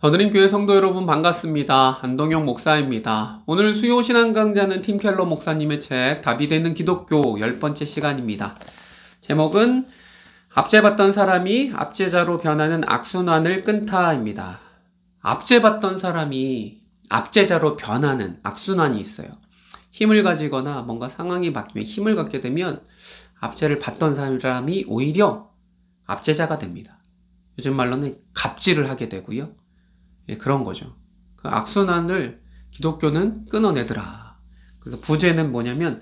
더드림교회 성도 여러분 반갑습니다. 안동영 목사입니다. 오늘 수요 신앙 강좌는 팀 켈러 목사님의 책 답이 되는 기독교 10번째 시간입니다. 제목은 압제받던 사람이 압제자로 변하는 악순환을 끊다입니다. 압제받던 사람이 압제자로 변하는 악순환이 있어요. 힘을 가지거나 뭔가 상황이 바뀌면 힘을 갖게 되면 압제를 받던 사람이 오히려 압제자가 됩니다. 요즘 말로는 갑질을 하게 되고요. 예, 그런 거죠. 그 악순환을 기독교는 끊어내더라. 그래서 부제는 뭐냐면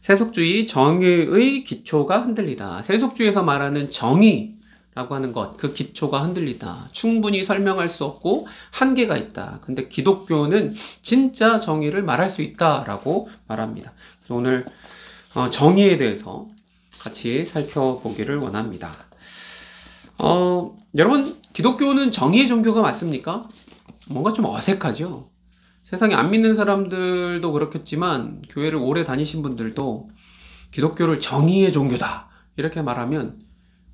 세속주의 정의의 기초가 흔들리다. 세속주의에서 말하는 정의라고 하는 것, 그 기초가 흔들리다. 충분히 설명할 수 없고 한계가 있다. 근데 기독교는 진짜 정의를 말할 수 있다라고 말합니다. 그래서 오늘 정의에 대해서 같이 살펴보기를 원합니다. 여러분, 기독교는 정의의 종교가 맞습니까? 뭔가 좀 어색하죠? 세상에 안 믿는 사람들도 그렇겠지만, 교회를 오래 다니신 분들도 기독교를 정의의 종교다. 이렇게 말하면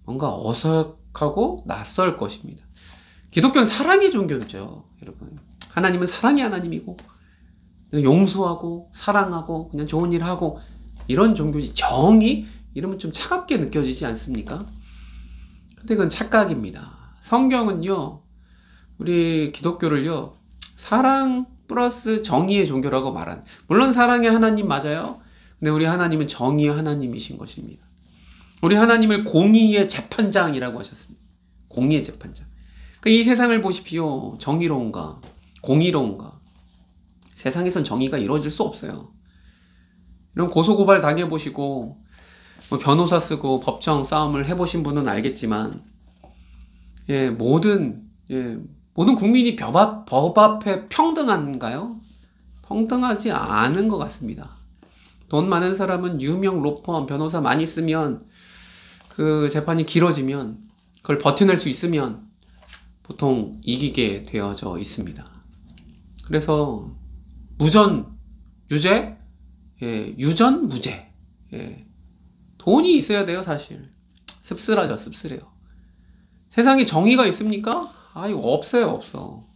뭔가 어색하고 낯설 것입니다. 기독교는 사랑의 종교죠, 여러분. 하나님은 사랑의 하나님이고, 용서하고, 사랑하고, 그냥 좋은 일 하고, 이런 종교지. 정의? 이러면 좀 차갑게 느껴지지 않습니까? 근데 그건 착각입니다. 성경은요, 우리 기독교를요, 사랑 플러스 정의의 종교라고 말한, 물론 사랑의 하나님 맞아요. 근데 우리 하나님은 정의의 하나님이신 것입니다. 우리 하나님을 공의의 재판장이라고 하셨습니다. 공의의 재판장. 이 세상을 보십시오. 정의로운가? 공의로운가? 세상에선 정의가 이루어질 수 없어요. 이런 고소고발 당해보시고, 변호사 쓰고 법정 싸움을 해보신 분은 알겠지만, 모든 국민이 법 앞에 평등한가요? 평등하지 않은 것 같습니다. 돈 많은 사람은 유명 로펌, 변호사 많이 쓰면 그 재판이 길어지면 그걸 버텨낼 수 있으면 보통 이기게 되어져 있습니다. 그래서 무전, 유죄, 유전, 무죄. 돈이 있어야 돼요, 사실. 씁쓸하죠, 씁쓸해요. 세상에 정의가 있습니까? 이거 없어요, 없어.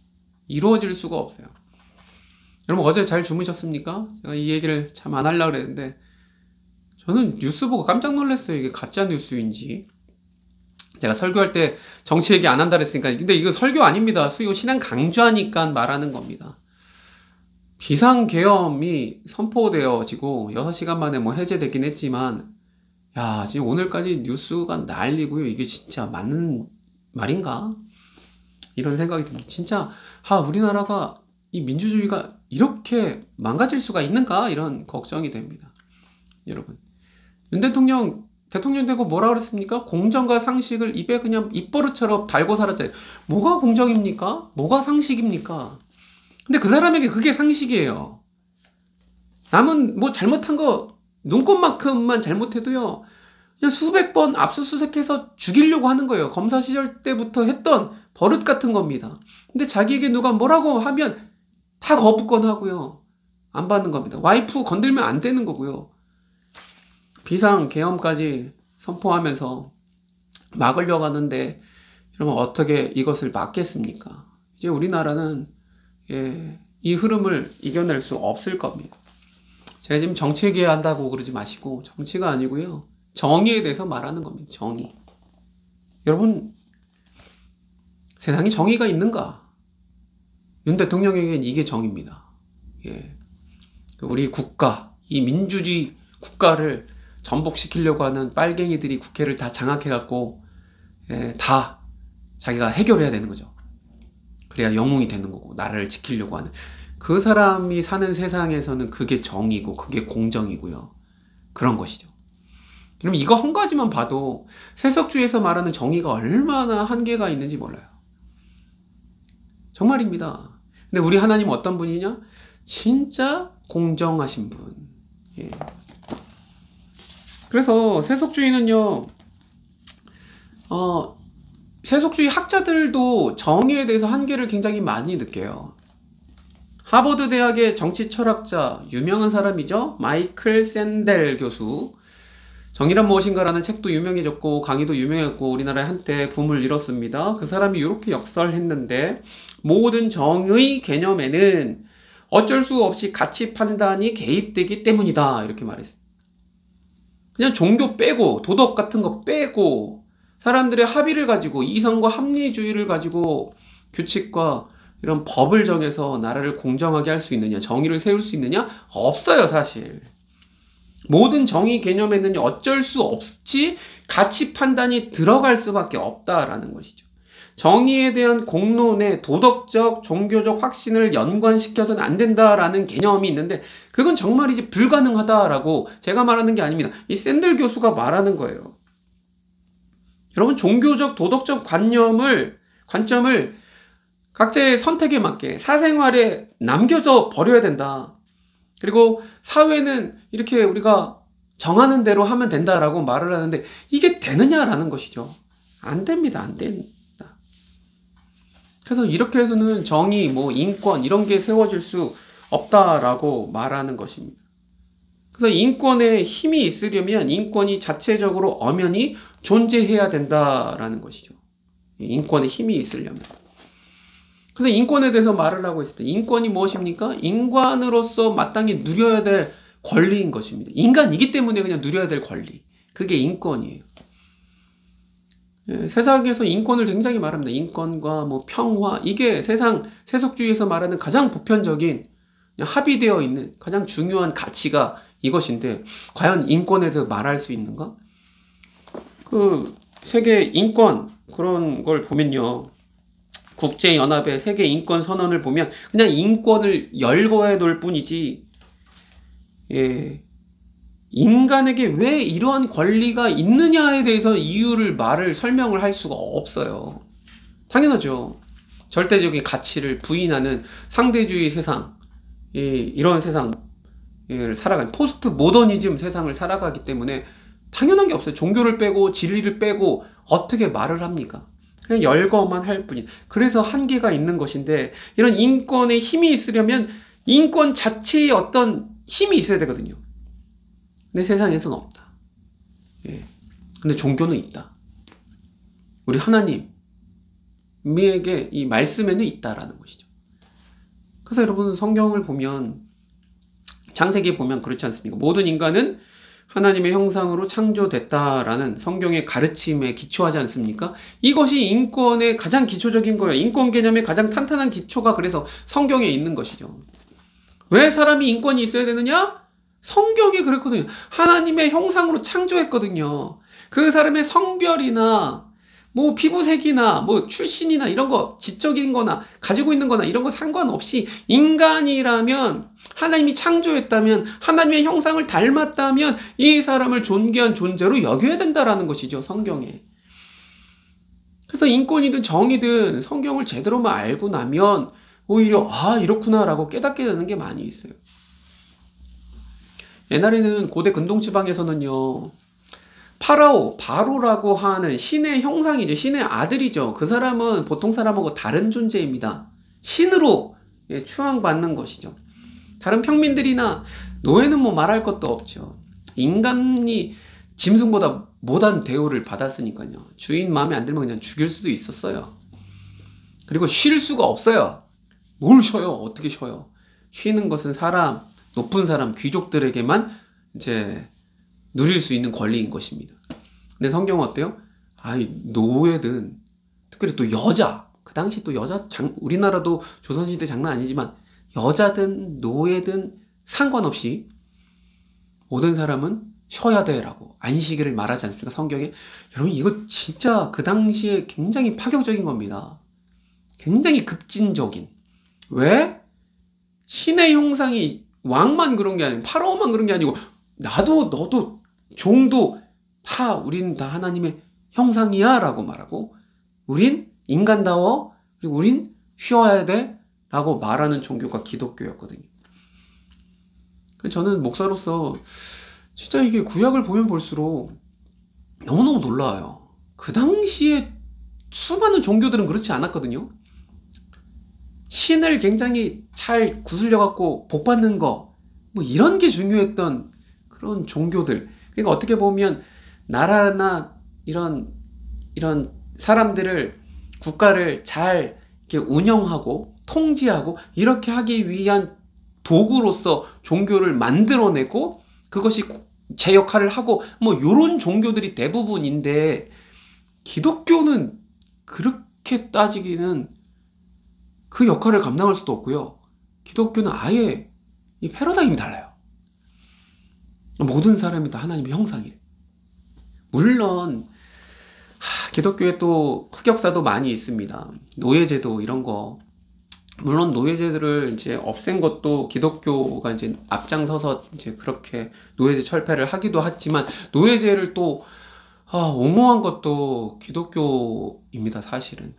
이루어질 수가 없어요. 여러분, 어제 잘 주무셨습니까? 제가 이 얘기를 참 안 하려고 그랬는데, 저는 뉴스 보고 깜짝 놀랐어요. 이게 가짜 뉴스인지. 제가 설교할 때 정치 얘기 안 한다 그랬으니까, 근데 이거 설교 아닙니다. 수요 신앙 강조하니까 말하는 겁니다. 비상계엄이 선포되어지고 6시간 만에 해제되긴 했지만, 지금 오늘까지 뉴스가 난리고요. 이게 진짜 맞는 말인가? 이런 생각이 듭니다. 진짜, 우리나라가 이 민주주의가 이렇게 망가질 수가 있는가? 이런 걱정이 됩니다. 여러분. 윤 대통령 되고 뭐라 그랬습니까? 공정과 상식을 입에 그냥 입버릇처럼 달고 살았잖아요. 뭐가 공정입니까? 뭐가 상식입니까? 근데 그 사람에게 그게 상식이에요. 남은 잘못한 거 눈꽃만큼만 잘못해도요, 그냥 수백 번 압수수색해서 죽이려고 하는 거예요. 검사 시절 때부터 했던 버릇 같은 겁니다. 근데 자기에게 누가 뭐라고 하면 다 거부권하고요. 안 받는 겁니다. 와이프 건들면 안 되는 거고요. 비상계엄까지 선포하면서 막으려고 하는데, 여러분 어떻게 이것을 막겠습니까? 이제 우리나라는 이 흐름을 이겨낼 수 없을 겁니다. 제가 지금 정치 얘기한다고 그러지 마시고, 정치가 아니고요, 정의에 대해서 말하는 겁니다. 정의. 여러분, 세상에 정의가 있는가? 윤 대통령에게는 이게 정의입니다. 우리 국가, 이 민주주의 국가를 전복시키려고 하는 빨갱이들이 국회를 다 장악해갖고 다 자기가 해결해야 되는 거죠. 그래야 영웅이 되는 거고, 나라를 지키려고 하는 그 사람이 사는 세상에서는 그게 정의고 그게 공정이고요. 그런 것이죠. 그럼 이거 한 가지만 봐도 세속주의에서 말하는 정의가 얼마나 한계가 있는지 몰라요. 정말입니다. 근데 우리 하나님은 어떤 분이냐? 진짜 공정하신 분. 그래서 세속주의는요, 세속주의 학자들도 정의에 대해서 한계를 굉장히 많이 느껴요. 하버드 대학의 정치 철학자, 유명한 사람이죠. 마이클 샌델 교수. 정의란 무엇인가라는 책도 유명해졌고 강의도 유명했고 우리나라에 한때 붐을 이뤘습니다. 그 사람이 이렇게 역설했는데 모든 정의 개념에는 어쩔 수 없이 가치 판단이 개입되기 때문이다 이렇게 말했어요. 그냥 종교 빼고 도덕 같은 거 빼고 사람들의 합의를 가지고 이성과 합리주의를 가지고 규칙과 이런 법을 정해서 나라를 공정하게 할 수 있느냐, 정의를 세울 수 있느냐? 없어요, 사실. 모든 정의 개념에는 어쩔 수 없이 가치 판단이 들어갈 수밖에 없다라는 것이죠. 정의에 대한 공론에 도덕적, 종교적 확신을 연관시켜서는 안 된다라는 개념이 있는데 그건 정말이지 불가능하다라고 제가 말하는 게 아닙니다. 이 샌들 교수가 말하는 거예요. 여러분, 종교적, 도덕적 관점을 각자의 선택에 맞게 사생활에 남겨져 버려야 된다. 그리고 사회는 이렇게 우리가 정하는 대로 하면 된다라고 말을 하는데 이게 되느냐라는 것이죠. 안 됩니다. 안 된다. 그래서 이렇게 해서는 정의, 인권 이런 게 세워질 수 없다라고 말하는 것입니다. 그래서 인권에 힘이 있으려면 인권이 자체적으로 엄연히 존재해야 된다라는 것이죠. 인권에 힘이 있으려면. 그래서 인권에 대해서 말을 하고 있을 때 인권이 무엇입니까? 인간으로서 마땅히 누려야 될 권리인 것입니다. 인간이기 때문에 그냥 누려야 될 권리. 그게 인권이에요. 세상에서 인권을 굉장히 말합니다. 인권과 평화, 이게 세속주의에서 말하는 가장 보편적인 합의되어 있는 가장 중요한 가치가 이것인데 과연 인권에 대해서 말할 수 있는가? 그 세계 인권 그런 걸 보면요. 국제연합의 세계 인권 선언을 보면 그냥 인권을 열거해 놓을 뿐이지 인간에게 왜 이러한 권리가 있느냐에 대해서 말을 설명을 할 수가 없어요. 당연하죠. 절대적인 가치를 부인하는 상대주의 세상, 이런 세상을 살아가는 포스트 모더니즘 세상을 살아가기 때문에 당연한 게 없어요. 종교를 빼고 진리를 빼고 어떻게 말을 합니까? 그냥 열거만 할 뿐이. 그래서 한계가 있는 것인데 이런 인권에 힘이 있으려면 인권 자체에 어떤 힘이 있어야 되거든요. 근데 세상에서는 없다. 근데 종교는 있다. 우리 하나님에게 이 말씀에는 있다라는 것이죠. 그래서 여러분 성경을 보면 창세기에 보면 그렇지 않습니까? 모든 인간은 하나님의 형상으로 창조됐다라는 성경의 가르침에 기초하지 않습니까? 이것이 인권의 가장 기초적인 거예요. 인권 개념의 가장 탄탄한 기초가 그래서 성경에 있는 것이죠. 왜 사람이 인권이 있어야 되느냐? 성경이 그랬거든요. 하나님의 형상으로 창조했거든요. 그 사람의 성별이나 피부색이나 출신이나 이런 거 지적인 거나 가지고 있는 거나 이런 거 상관없이 인간이라면 하나님이 창조했다면 하나님의 형상을 닮았다면 이 사람을 존귀한 존재로 여겨야 된다라는 것이죠. 성경에. 그래서 인권이든 정의든 성경을 제대로만 알고 나면 오히려 이렇구나라고 깨닫게 되는 게 많이 있어요. 옛날에는 고대 근동지방에서는요. 바로라고 하는 신의 형상이죠. 신의 아들이죠. 그 사람은 보통 사람하고 다른 존재입니다. 신으로 추앙받는 것이죠. 다른 평민들이나 노예는 말할 것도 없죠. 인간이 짐승보다 못한 대우를 받았으니까요. 주인 마음에 안 들면 그냥 죽일 수도 있었어요. 그리고 쉴 수가 없어요. 뭘 쉬어요? 어떻게 쉬어요? 쉬는 것은 높은 사람, 귀족들에게만 이제 누릴 수 있는 권리인 것입니다. 근데 성경은 어때요? 노예든, 특별히 또 여자, 그 당시 또 우리나라도 조선시대 장난 아니지만, 여자든 노예든 상관없이 모든 사람은 쉬어야 돼라고 안식일을 말하지 않습니까? 성경에. 여러분, 이거 진짜 그 당시에 굉장히 파격적인 겁니다. 굉장히 급진적인. 왜? 신의 형상이 왕만 그런 게 아니고, 파라오만 그런 게 아니고, 나도 너도 종도 우린 다 하나님의 형상이야 라고 말하고 우린 인간다워 그리고 우린 쉬어야 돼 라고 말하는 종교가 기독교였거든요. 저는 목사로서 진짜 이게 구약을 보면 볼수록 너무너무 놀라워요. 그 당시에 수많은 종교들은 그렇지 않았거든요. 신을 굉장히 잘 구슬려 갖고 복 받는 거 이런 게 중요했던 그런 종교들. 그러니까 어떻게 보면 나라나 이런 사람들을, 국가를 잘 이렇게 운영하고 통제하고 이렇게 하기 위한 도구로서 종교를 만들어내고 그것이 제 역할을 하고 뭐 요런 종교들이 대부분인데, 기독교는 그렇게 따지기는 그 역할을 감당할 수도 없고요. 기독교는 아예 이 패러다임이 달라요. 모든 사람이 다 하나님의 형상이래. 물론 기독교에 또 흑역사도 많이 있습니다. 노예제도 이런 거. 물론 노예제들을 이제 없앤 것도 기독교가 이제 앞장서서 이제 그렇게 노예제 철폐를 하기도 했지만, 노예제를 또 옹호한 것도 기독교입니다. 사실은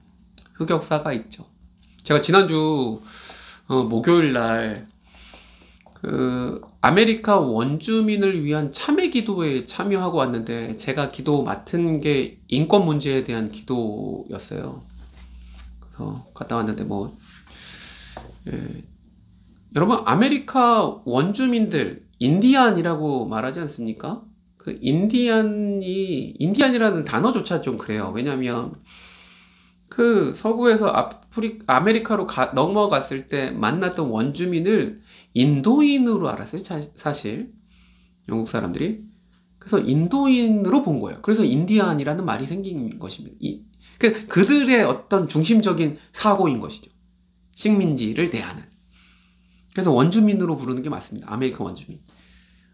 흑역사가 있죠. 제가 지난주 목요일 날 그 아메리카 원주민을 위한 참회 기도에 참여하고 왔는데, 제가 기도 맡은 게 인권 문제에 대한 기도였어요. 그래서 갔다 왔는데 여러분, 아메리카 원주민들, 인디안이라고 말하지 않습니까? 그 인디안이라는 단어조차 좀 그래요. 왜냐면 그 서구에서 아메리카로 넘어갔을 때 만났던 원주민을 인도인으로 알았어요. 사실 영국 사람들이. 그래서 인도인으로 본 거예요. 그래서 인디안이라는 말이 생긴 것입니다. 그들의 어떤 중심적인 사고인 것이죠. 식민지를 대하는. 그래서 원주민으로 부르는 게 맞습니다. 아메리카 원주민.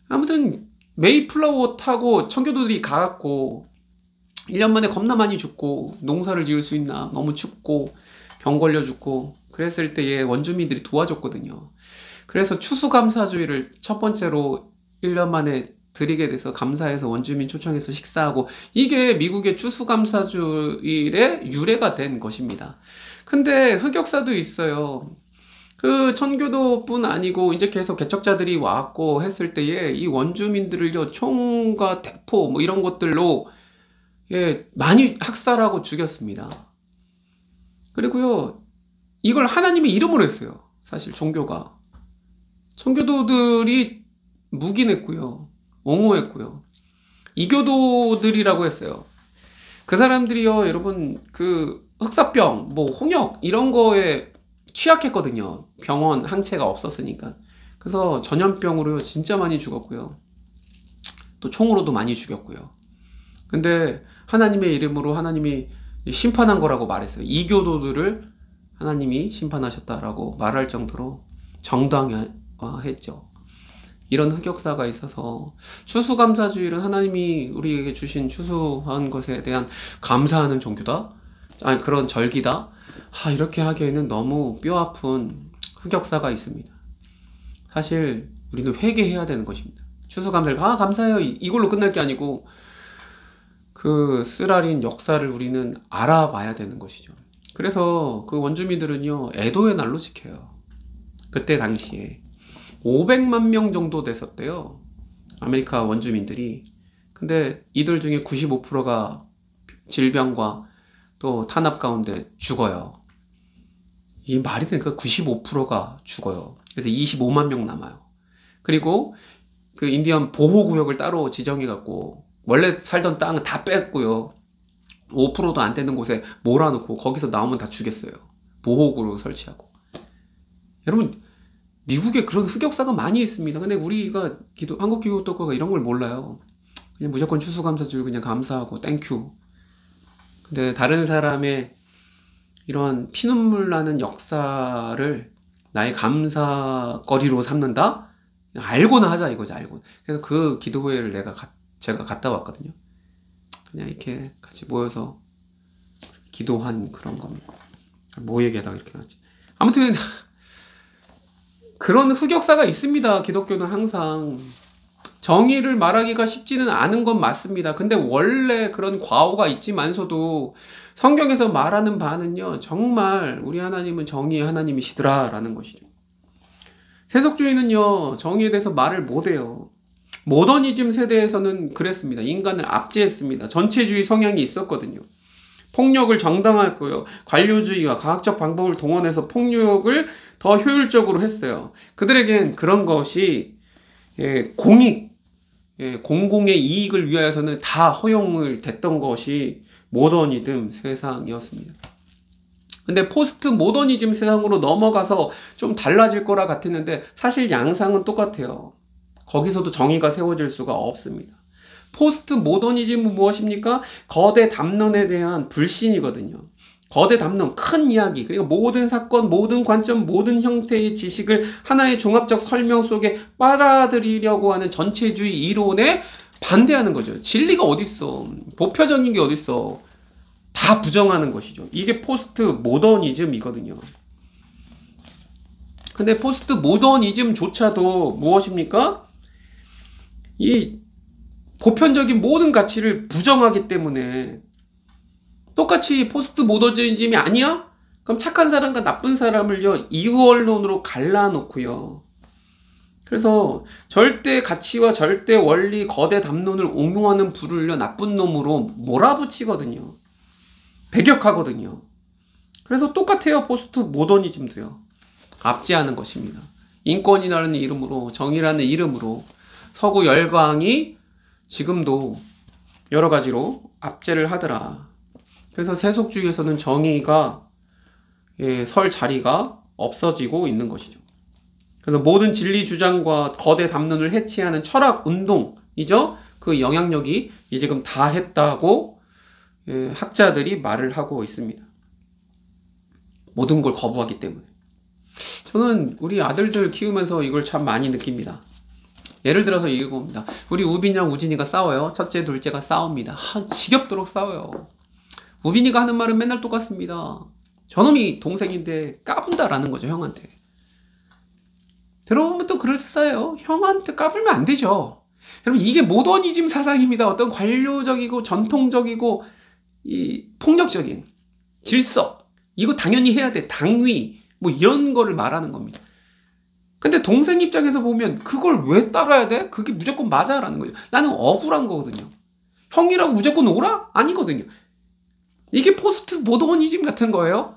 아무튼 메이플라워 타고 청교도들이 가갖고 1년 만에 겁나 많이 죽고, 농사를 지을 수 있나, 너무 춥고 병 걸려 죽고 그랬을 때에 원주민들이 도와줬거든요. 그래서 추수감사주의를 첫 번째로 1년 만에 드리게 돼서 감사해서 원주민 초청해서 식사하고, 이게 미국의 추수감사주일의 유래가 된 것입니다. 근데 흑역사도 있어요. 그 천교도뿐 아니고 이제 계속 개척자들이 왔고 했을 때에 이 원주민들을요, 총과 대포 뭐 이런 것들로 많이 학살하고 죽였습니다. 그리고요, 이걸 하나님의 이름으로 했어요. 사실 종교가. 청교도들이 묵인했고요, 옹호했고요, 이교도들이라고 했어요. 그 사람들이요, 여러분, 그 흑사병, 뭐 홍역 이런 거에 취약했거든요. 병원 항체가 없었으니까. 그래서 전염병으로요 진짜 많이 죽었고요, 또 총으로도 많이 죽였고요. 근데 하나님의 이름으로 하나님이 심판한 거라고 말했어요. 이교도들을 하나님이 심판하셨다라고 말할 정도로 정당화했죠. 이런 흑역사가 있어서 추수감사주일은 하나님이 우리에게 주신 추수한 것에 대한 감사하는 종교다, 아니 그런 절기다, 이렇게 하기에는 너무 뼈아픈 흑역사가 있습니다. 사실 우리는 회개해야 되는 것입니다. 추수감사를 감사해요 이걸로 끝날 게 아니고, 그 쓰라린 역사를 우리는 알아봐야 되는 것이죠. 그래서 그 원주민들은요, 애도의 날로 지켜요. 그때 당시에 500만 명 정도 됐었대요, 아메리카 원주민들이. 근데 이들 중에 95%가 질병과 또 탄압 가운데 죽어요. 이 말이 되니까 95%가 죽어요. 그래서 25만 명 남아요. 그리고 그 인디언 보호구역을 따로 지정해갖고 원래 살던 땅은 다 뺐고요, 5%도 안 되는 곳에 몰아놓고 거기서 나오면 다 죽였어요. 보호구로 설치하고. 여러분, 미국에 그런 흑역사가 많이 있습니다. 근데 우리가 한국 기독교가 이런 걸 몰라요. 그냥 무조건 추수감사주일 그냥 감사하고 땡큐. 근데 다른 사람의 이런 피눈물 나는 역사를 나의 감사거리로 삼는다? 알고나 하자 이거지, 알고. 그래서 그 기도회를 제가 갔다 왔거든요. 그냥 이렇게 같이 모여서 기도한 그런 겁니다. 뭐 얘기하다가 이렇게 나왔지. 아무튼 그런 흑역사가 있습니다. 기독교는 항상 정의를 말하기가 쉽지는 않은 건 맞습니다. 근데 원래 그런 과오가 있지만서도 성경에서 말하는 바는요, 정말 우리 하나님은 정의의 하나님이시더라 라는 것이죠. 세속주의는요, 정의에 대해서 말을 못해요. 모더니즘 세대에서는 그랬습니다. 인간을 압제했습니다. 전체주의 성향이 있었거든요. 폭력을 정당화했고요, 관료주의와 과학적 방법을 동원해서 폭력을 더 효율적으로 했어요. 그들에겐 그런 것이 공익, 공공의 이익을 위하여서는 다 허용을 됐던 것이 모더니즘 세상이었습니다. 근데 포스트 모더니즘 세상으로 넘어가서 좀 달라질 거라 같았는데 사실 양상은 똑같아요. 거기서도 정의가 세워질 수가 없습니다. 포스트 모더니즘은 무엇입니까? 거대 담론에 대한 불신이거든요. 거대 담론, 큰 이야기, 그리고 모든 사건, 모든 관점, 모든 형태의 지식을 하나의 종합적 설명 속에 빨아들이려고 하는 전체주의 이론에 반대하는 거죠. 진리가 어딨어? 보편적인 게 어딨어? 다 부정하는 것이죠. 이게 포스트 모더니즘이거든요. 근데 포스트 모더니즘조차도 무엇입니까? 이 보편적인 모든 가치를 부정하기 때문에 똑같이 포스트 모더니즘이 아니야? 그럼 착한 사람과 나쁜 사람을요 이원론으로 갈라놓고요. 그래서 절대 가치와 절대 원리 거대 담론을 옹호하는 부를요 나쁜 놈으로 몰아붙이거든요. 배격하거든요. 그래서 똑같아요. 포스트 모더니즘도요. 압제하는 것입니다. 인권이라는 이름으로, 정의라는 이름으로 서구 열강이 지금도 여러 가지로 압제를 하더라. 그래서 세속주의에서는 정의가 설 자리가 없어지고 있는 것이죠. 그래서 모든 진리 주장과 거대 담론을 해체하는 철학 운동이죠. 그 영향력이 이제 지금 다 했다고 학자들이 말을 하고 있습니다. 모든 걸 거부하기 때문에. 저는 우리 아들들 키우면서 이걸 참 많이 느낍니다. 예를 들어서 이겁니다. 우리 우빈이랑 우진이가 싸워요. 첫째, 둘째가 싸웁니다. 지겹도록 싸워요. 우빈이가 하는 말은 맨날 똑같습니다. 저놈이 동생인데 까분다라는 거죠, 형한테. 들어보면 또 그럴싸해요. 형한테 까불면 안 되죠. 여러분, 이게 모더니즘 사상입니다. 어떤 관료적이고 전통적이고 이 폭력적인 질서, 이거 당연히 해야 돼. 당위, 뭐 이런 거를 말하는 겁니다. 근데 동생 입장에서 보면 그걸 왜 따라야 돼? 그게 무조건 맞아라는 거죠. 나는 억울한 거거든요. 형이라고 무조건 오라? 아니거든요. 이게 포스트 모더니즘 같은 거예요.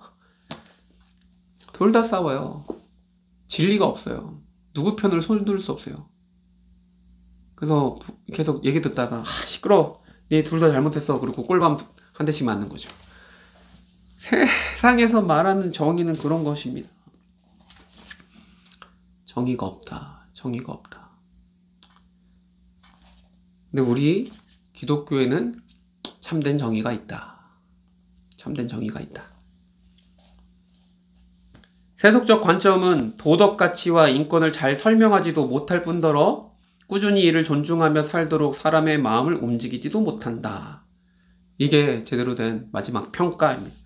둘 다 싸워요. 진리가 없어요. 누구 편을 손들 수 없어요. 그래서 계속 얘기 듣다가 시끄러워. 네 둘 다 잘못했어. 그리고 꼴밤 한 대씩 맞는 거죠. 세상에서 말하는 정의는 그런 것입니다. 정의가 없다. 정의가 없다. 근데 우리 기독교에는 참된 정의가 있다. 참된 정의가 있다. 세속적 관점은 도덕 가치와 인권을 잘 설명하지도 못할 뿐더러 꾸준히 이를 존중하며 살도록 사람의 마음을 움직이지도 못한다. 이게 제대로 된 마지막 평가입니다.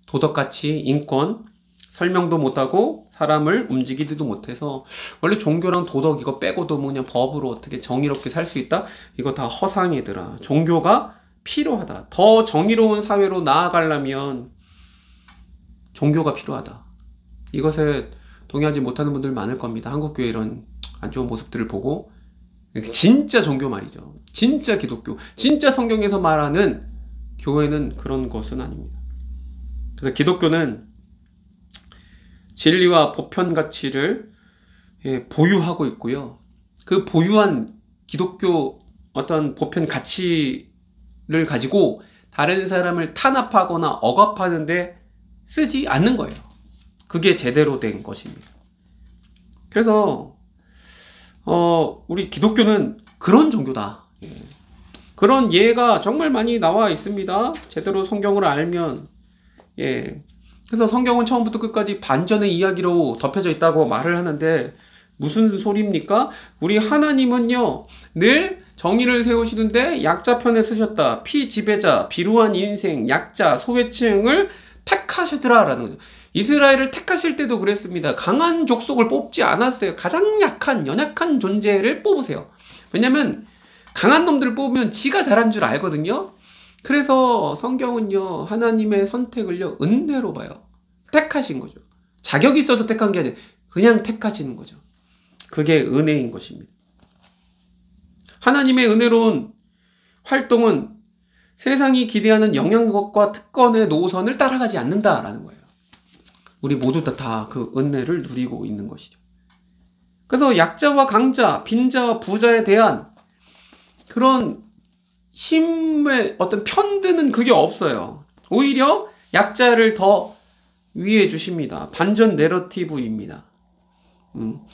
도덕 가치, 인권, 설명도 못하고 사람을 움직이지도 못해서 원래 종교랑 도덕 이거 빼고도 그냥 법으로 어떻게 정의롭게 살 수 있다? 이거 다 허상이더라. 종교가 필요하다. 더 정의로운 사회로 나아가려면 종교가 필요하다. 이것에 동의하지 못하는 분들 많을 겁니다. 한국교회 이런 안 좋은 모습들을 보고. 진짜 종교 말이죠. 진짜 기독교, 진짜 성경에서 말하는 교회는 그런 것은 아닙니다. 그래서 기독교는 진리와 보편 가치를 보유하고 있고요. 그 보유한 기독교 어떤 보편 가치를 가지고 다른 사람을 탄압하거나 억압하는데 쓰지 않는 거예요. 그게 제대로 된 것입니다. 그래서 우리 기독교는 그런 종교다. 그런 예가 정말 많이 나와 있습니다. 제대로 성경을 알면. 그래서 성경은 처음부터 끝까지 반전의 이야기로 덮여져 있다고 말을 하는데 무슨 소리입니까? 우리 하나님은요 늘 정의를 세우시는데 약자 편에 쓰셨다. 피지배자, 비루한 인생, 약자, 소외층을 택하시더라 라는 거죠. 이스라엘을 택하실 때도 그랬습니다. 강한 족속을 뽑지 않았어요. 가장 약한, 연약한 존재를 뽑으세요. 왜냐면 강한 놈들을 뽑으면 지가 잘한 줄 알거든요. 그래서 성경은요 하나님의 선택을요 은혜로 봐요. 택하신 거죠. 자격이 있어서 택한 게 아니라 그냥 택하시는 거죠. 그게 은혜인 것입니다. 하나님의 은혜로운 활동은 세상이 기대하는 영향력과 특권의 노선을 따라가지 않는다라는 거예요. 우리 모두 다 그 은혜를 누리고 있는 것이죠. 그래서 약자와 강자, 빈자와 부자에 대한 그런 힘의 어떤 편드는 그게 없어요. 오히려 약자를 더 위해 주십니다. 반전 내러티브입니다.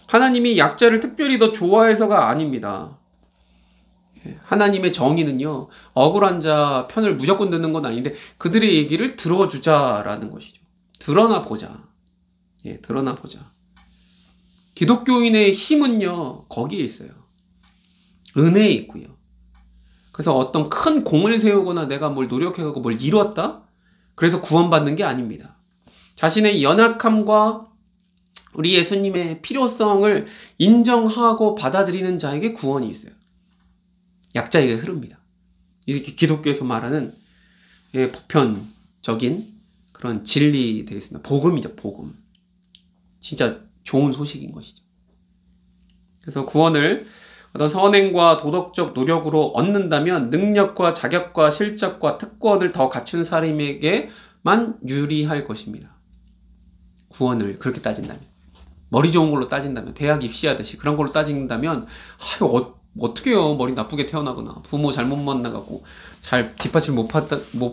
하나님이 약자를 특별히 더 좋아해서가 아닙니다. 하나님의 정의는요, 억울한 자 편을 무조건 듣는 건 아닌데 그들의 얘기를 들어주자라는 것이죠. 드러나 보자. 예, 드러나 보자. 기독교인의 힘은요, 거기에 있어요. 은혜에 있고요. 그래서 어떤 큰 공을 세우거나 내가 뭘 노력해가고 뭘 이뤘다? 그래서 구원받는 게 아닙니다. 자신의 연약함과 우리 예수님의 필요성을 인정하고 받아들이는 자에게 구원이 있어요. 약자에게 흐릅니다. 이렇게 기독교에서 말하는 보편적인 그런 진리 되어 있습니다. 복음이죠, 복음. 진짜 좋은 소식인 것이죠. 그래서 구원을 어떤 선행과 도덕적 노력으로 얻는다면 능력과 자격과 실적과 특권을 더 갖춘 사람에게만 유리할 것입니다. 구원을 그렇게 따진다면. 머리 좋은 걸로 따진다면, 대학 입시하듯이 그런 걸로 따진다면, 어떻게 해요? 머리 나쁘게 태어나거나, 부모 잘못 만나가고, 잘 뒷받침 못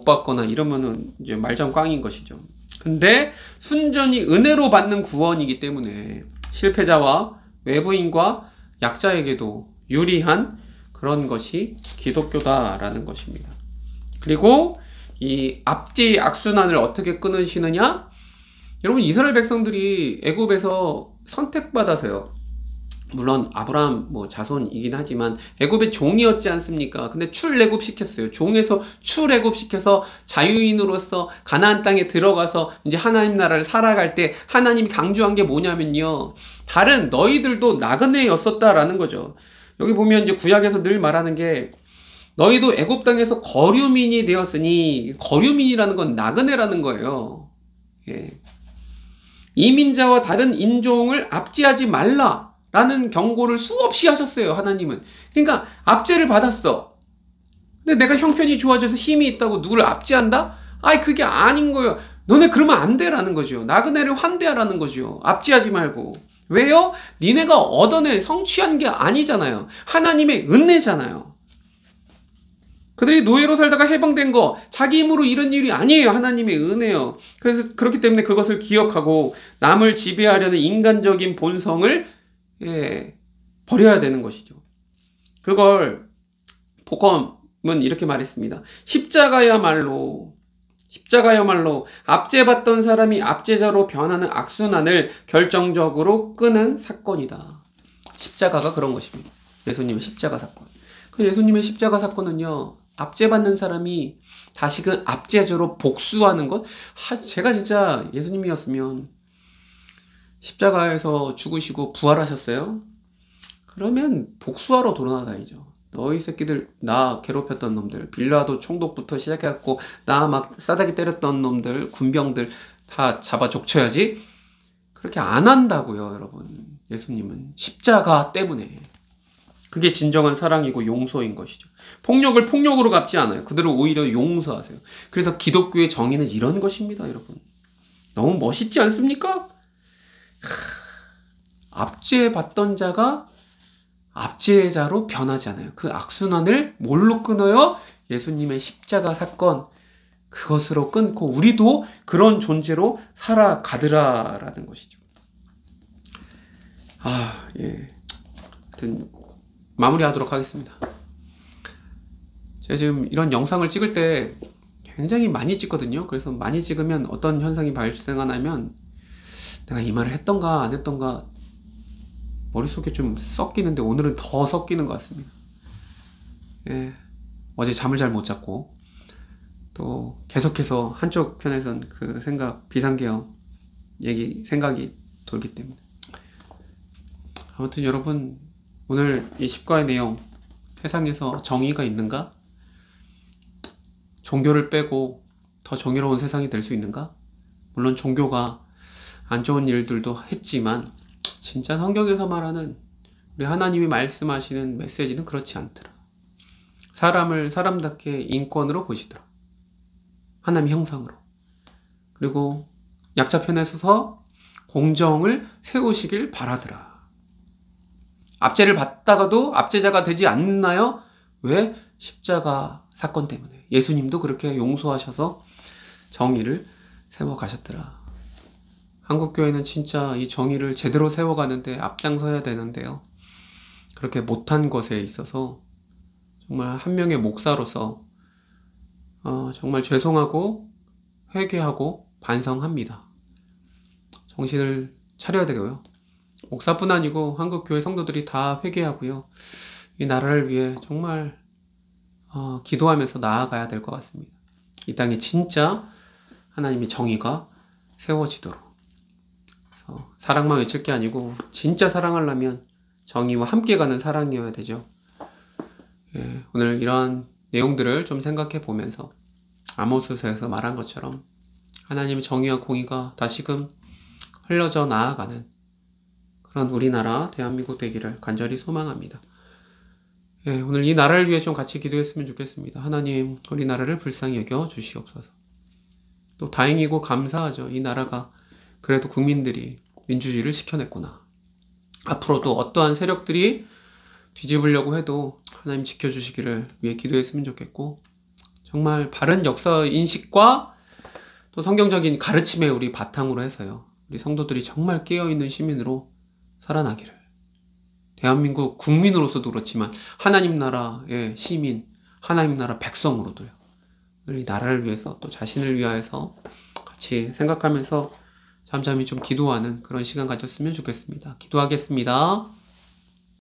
받거나 이러면은 이제 말짱 꽝인 것이죠. 근데 순전히 은혜로 받는 구원이기 때문에 실패자와 외부인과 약자에게도 유리한 그런 것이 기독교다라는 것입니다. 그리고 이 압제의 악순환을 어떻게 끊으시느냐? 여러분, 이스라엘 백성들이 애굽에서 선택받아서요. 물론 아브라함 자손이긴 하지만 애굽의 종이었지 않습니까? 근데 출애굽 시켰어요. 종에서 출애굽 시켜서 자유인으로서 가나안 땅에 들어가서 이제 하나님 나라를 살아갈 때 하나님이 강조한 게 뭐냐면요, 다른 너희들도 나그네였었다라는 거죠. 여기 보면 이제 구약에서 늘 말하는 게, 너희도 애굽 땅에서 거류민이 되었으니, 거류민이라는 건 나그네라는 거예요. 예. 이민자와 다른 인종을 압제하지 말라 라는 경고를 수없이 하셨어요, 하나님은. 그러니까 압제를 받았어. 근데 내가 형편이 좋아져서 힘이 있다고 누구를 압제한다? 아이, 그게 아닌 거예요. 너네 그러면 안 돼라는 거죠. 나그네를 환대하라는 거죠. 압제하지 말고. 왜요? 니네가 얻어내 성취한 게 아니잖아요. 하나님의 은혜잖아요. 그들이 노예로 살다가 해방된 거 자기 힘으로 이런 일이 아니에요. 하나님의 은혜요. 그래서 그렇기 때문에 그것을 기억하고 남을 지배하려는 인간적인 본성을 버려야 되는 것이죠. 그걸 복음은 이렇게 말했습니다. 십자가야말로 압제받던 사람이 압제자로 변하는 악순환을 결정적으로 끄는 사건이다. 십자가가 그런 것입니다. 예수님의 십자가 사건. 그 예수님의 십자가 사건은요, 압제받는 사람이 다시금 압제자로 복수하는 것. 제가 진짜 예수님이었으면 십자가에서 죽으시고 부활하셨어요? 그러면 복수하러 돌아다니죠. 너희 새끼들, 나 괴롭혔던 놈들, 빌라도 총독부터 시작해갖고 나 막 싸다기 때렸던 놈들, 군병들 다 잡아 족쳐야지. 그렇게 안 한다고요, 여러분. 예수님은 십자가 때문에. 그게 진정한 사랑이고 용서인 것이죠. 폭력을 폭력으로 갚지 않아요. 그들을 오히려 용서하세요. 그래서 기독교의 정의는 이런 것입니다, 여러분. 너무 멋있지 않습니까? 압제받던 자가 압제자로 변하지 않아요. 그 악순환을 뭘로 끊어요? 예수님의 십자가 사건, 그것으로 끊고 우리도 그런 존재로 살아가더라라는 것이죠. 하여튼 마무리하도록 하겠습니다. 제가 지금 이런 영상을 찍을 때 굉장히 많이 찍거든요. 그래서 많이 찍으면 어떤 현상이 발생하냐면, 내가 이 말을 했던가 안 했던가 머릿속에 좀 섞이는데 오늘은 더 섞이는 것 같습니다. 어제 잠을 잘 못 잤고, 또 계속해서 한쪽 편에선 그 생각, 비상계엄 생각이 돌기 때문에. 아무튼 여러분, 오늘 이 10과의 내용, 세상에서 정의가 있는가? 종교를 빼고 더 정의로운 세상이 될 수 있는가? 물론 종교가 안 좋은 일들도 했지만 진짜 성경에서 말하는 우리 하나님이 말씀하시는 메시지는 그렇지 않더라. 사람을 사람답게 인권으로 보시더라. 하나님 형상으로. 그리고 약자 편에 서서 공정을 세우시길 바라더라. 압제를 받다가도 압제자가 되지 않나요? 왜? 십자가 사건 때문에. 예수님도 그렇게 용서하셔서 정의를 세워가셨더라. 한국교회는 진짜 이 정의를 제대로 세워가는데 앞장서야 되는데요. 그렇게 못한 것에 있어서 정말 한 명의 목사로서 정말 죄송하고 회개하고 반성합니다. 정신을 차려야 되고요. 목사뿐 아니고 한국교회 성도들이 다 회개하고요. 이 나라를 위해 정말 기도하면서 나아가야 될 것 같습니다. 이 땅에 진짜 하나님의 정의가 세워지도록. 그래서 사랑만 외칠 게 아니고 진짜 사랑하려면 정의와 함께 가는 사랑이어야 되죠. 예, 오늘 이러한 내용들을 좀 생각해 보면서 아모스서에서 말한 것처럼 하나님의 정의와 공의가 다시금 흘러져 나아가는 그런 우리나라 대한민국 되기를 간절히 소망합니다. 예, 오늘 이 나라를 위해 좀 같이 기도했으면 좋겠습니다. 하나님, 우리나라를 불쌍히 여겨 주시옵소서. 또 다행이고 감사하죠. 이 나라가 그래도 국민들이 민주주의를 지켜냈구나. 앞으로도 어떠한 세력들이 뒤집으려고 해도 하나님 지켜주시기를 위해 기도했으면 좋겠고, 정말 바른 역사 인식과 또 성경적인 가르침에 우리 바탕으로 해서요, 우리 성도들이 정말 깨어있는 시민으로 살아나기를, 대한민국 국민으로서도 그렇지만 하나님 나라의 시민, 하나님 나라 백성으로도요, 우리 나라를 위해서 또 자신을 위하여서 같이 생각하면서 잠잠히 좀 기도하는 그런 시간 가졌으면 좋겠습니다. 기도하겠습니다.